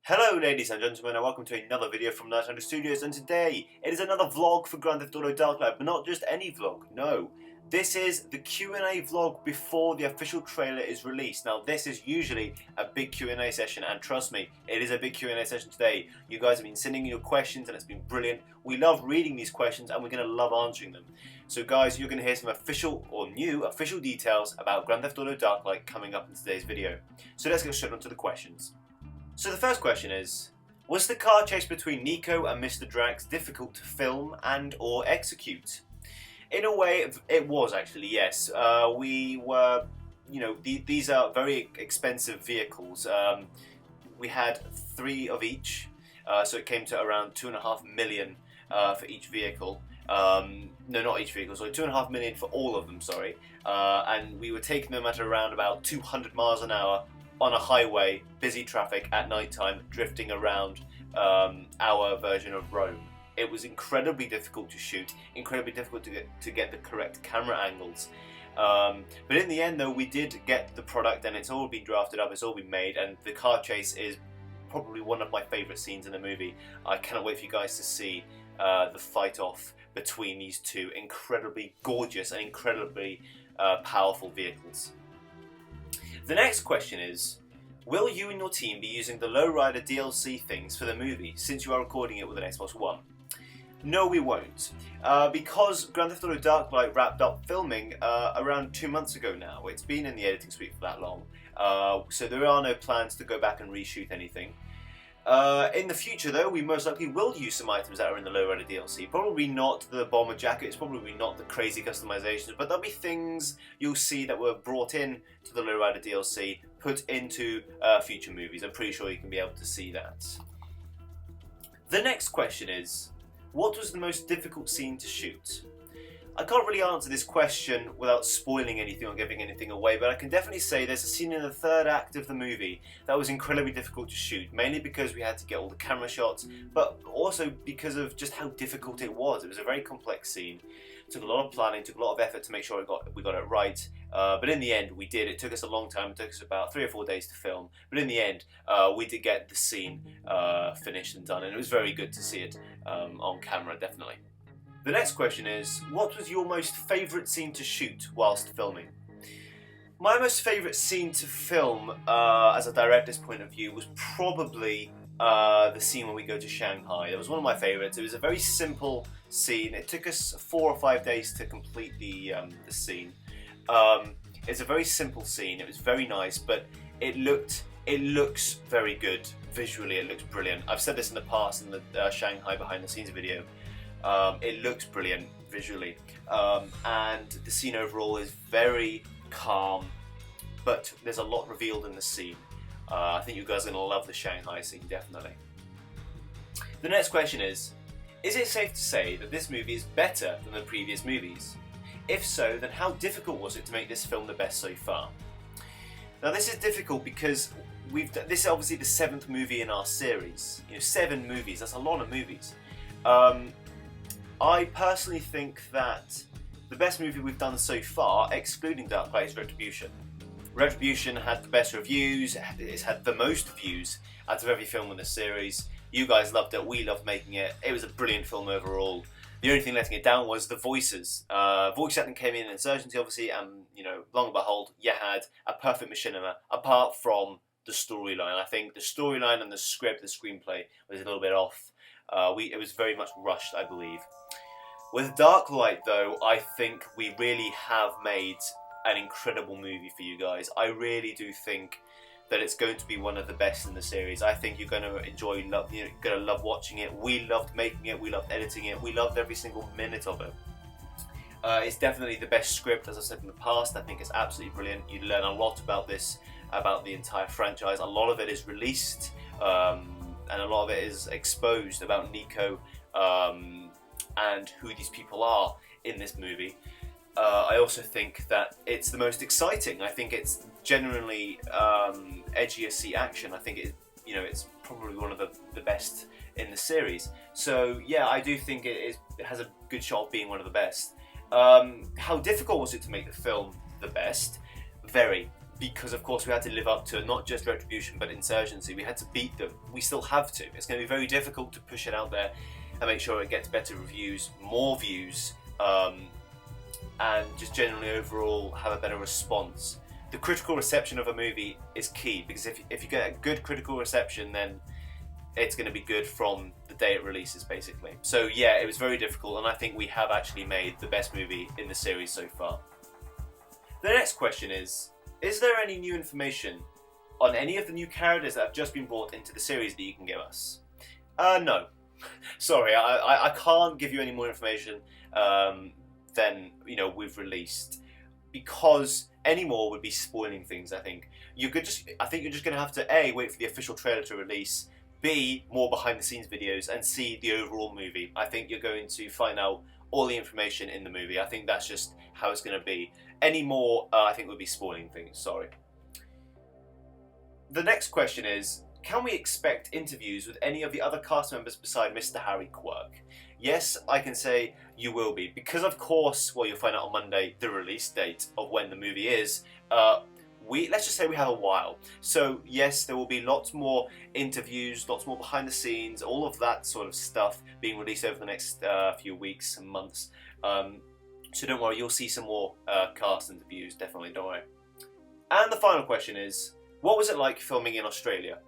Hello ladies and gentlemen and welcome to another video from Lowrider Studios, and today it is another vlog for Grand Theft Auto Darklight, but not just any vlog, no. This is the Q&A vlog before the official trailer is released. Now this is usually a big Q&A session, and trust me, it is a big Q&A session today. You guys have been sending in your questions and it's been brilliant. We love reading these questions and we're going to love answering them. So guys, you're going to hear some official or new official details about Grand Theft Auto Darklight coming up in today's video. So let's get straight on to the questions. So the first question is, was the car chase between Niko and Mr. Drax difficult to film and or execute? In a way, it was actually, yes. We were, these are very expensive vehicles. We had 3 of each, so it came to around 2.5 million for each vehicle. No, not each vehicle, sorry, 2.5 million for all of them, sorry. And we were taking them at around about 200 miles an hour on a highway, busy traffic at night time, drifting around our version of Rome. It was incredibly difficult to shoot, incredibly difficult to get the correct camera angles. But in the end though, we did get the product and it's all been drafted up, it's all been made, and the car chase is probably one of my favourite scenes in the movie. I cannot wait for you guys to see the fight off between these two incredibly gorgeous and incredibly powerful vehicles. The next question is, will you and your team be using the lowrider DLC things for the movie since you are recording it with an Xbox One? No, we won't. Because Grand Theft Auto Darklight wrapped up filming around 2 months ago now. It's been in the editing suite for that long. So there are no plans to go back and reshoot anything. In the future though, we most likely will use some items that are in the lowrider DLC. Probably not the bomber jackets, probably not the crazy customizations, but there'll be things you'll see that were brought in to the lowrider DLC, put into future movies. I'm pretty sure you can be able to see that. The next question is, what was the most difficult scene to shoot? I can't really answer this question without spoiling anything or giving anything away, but I can definitely say there's a scene in the third act of the movie that was incredibly difficult to shoot, mainly because we had to get all the camera shots, but also because of just how difficult it was. It was a very complex scene. It took a lot of planning, took a lot of effort to make sure we got it right, but in the end we did. It took us a long time, it took us about 3 or 4 days to film, but in the end we did get the scene finished and done, and it was very good to see it on camera, definitely. The next question is, what was your most favourite scene to shoot whilst filming? My most favourite scene to film, as a director's point of view, was probably the scene when we go to Shanghai. It was one of my favourites. It was a very simple scene. It took us 4 or 5 days to complete the scene. It's a very simple scene. It was very nice, but it looks very good visually. It looks brilliant. I've said this in the past in the Shanghai behind the scenes video. It looks brilliant visually, and the scene overall is very calm, but there's a lot revealed in the scene. I think you guys are going to love the Shanghai scene, definitely. The next question is it safe to say that this movie is better than the previous movies? If so, then how difficult was it to make this film the best so far? Now this is difficult because this is obviously the 7th movie in our series. 7 movies, that's a lot of movies. I personally think that the best movie we've done so far, excluding Darklight, is Retribution. Retribution had the best reviews, it's had the most views out of every film in the series. You guys loved it, we loved making it. It was a brilliant film overall. The only thing letting it down was the voices. Voice acting came in Insurgency, obviously, and long and behold, you had a perfect machinima, apart from the storyline. I think the storyline and the script, the screenplay, was a little bit off. It was very much rushed, I believe. With Darklight though, I think we really have made an incredible movie for you guys. I really do think that it's going to be one of the best in the series. I think you're going to enjoy, you're going to love watching it. We loved making it, we loved editing it, we loved every single minute of it. It's definitely the best script, as I said in the past. I think it's absolutely brilliant. You learn a lot about this, about the entire franchise. A lot of it is released, and a lot of it is exposed about Niko, and who these people are in this movie. I also think that it's the most exciting. I think it's genuinely edgy to see action. I think it's probably one of the best in the series. So yeah, I do think it has a good shot of being one of the best. How difficult was it to make the film the best? Very, because of course we had to live up to not just Retribution but Insurgency. We had to beat them. We still have to. It's going to be very difficult to push it out there and make sure it gets better reviews, more views, and just generally overall have a better response. The critical reception of a movie is key, because if you get a good critical reception, then it's going to be good from the day it releases, basically. So yeah, it was very difficult, and I think we have actually made the best movie in the series so far. The next question is there any new information on any of the new characters that have just been brought into the series that you can give us? No. Sorry, I can't give you any more information than we've released, because any more would be spoiling things. I think you're just going to have to A, wait for the official trailer to release, B, more behind the scenes videos, and C, the overall movie. I think you're going to find out all the information in the movie. I think that's just how it's going to be. Any more, I think, would be spoiling things. Sorry. The next question is, can we expect interviews with any of the other cast members beside Mr. Harry Quirk? Yes, I can say you will be, because of course, well, you'll find out on Monday the release date of when the movie is. Let's just say we have a while. So yes, there will be lots more interviews, lots more behind the scenes, all of that sort of stuff being released over the next few weeks and months. So don't worry, you'll see some more cast interviews, definitely, don't worry. And the final question is, what was it like filming in Australia?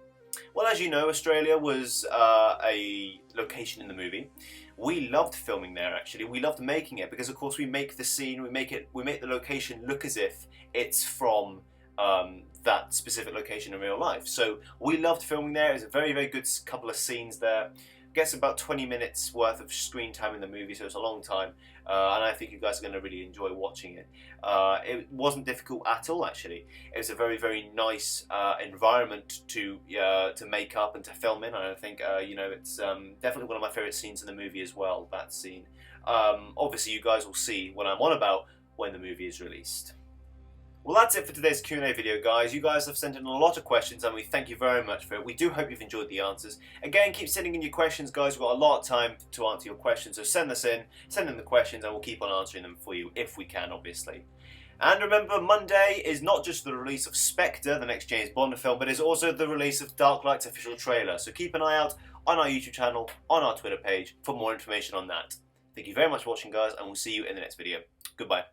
Well, as you know, Australia was a location in the movie. We loved filming there, actually. We loved making it because, of course, we make the scene, we make the location look as if it's from that specific location in real life. So we loved filming there. It was a very, very good couple of scenes there. Gets about 20 minutes worth of screen time in the movie, so it's a long time, and I think you guys are going to really enjoy watching it. It wasn't difficult at all, actually. It was a very, very nice environment to make up and to film in, and I think it's definitely one of my favourite scenes in the movie as well, that scene. Obviously you guys will see what I'm on about when the movie is released. Well, that's it for today's Q&A video, guys. You guys have sent in a lot of questions, and we thank you very much for it. We do hope you've enjoyed the answers. Again, keep sending in your questions, guys. We've got a lot of time to answer your questions, so send in the questions, and we'll keep on answering them for you if we can, obviously. And remember, Monday is not just the release of Spectre, the next James Bond film, but is also the release of Darklight's official trailer. So keep an eye out on our YouTube channel, on our Twitter page, for more information on that. Thank you very much for watching, guys, and we'll see you in the next video. Goodbye.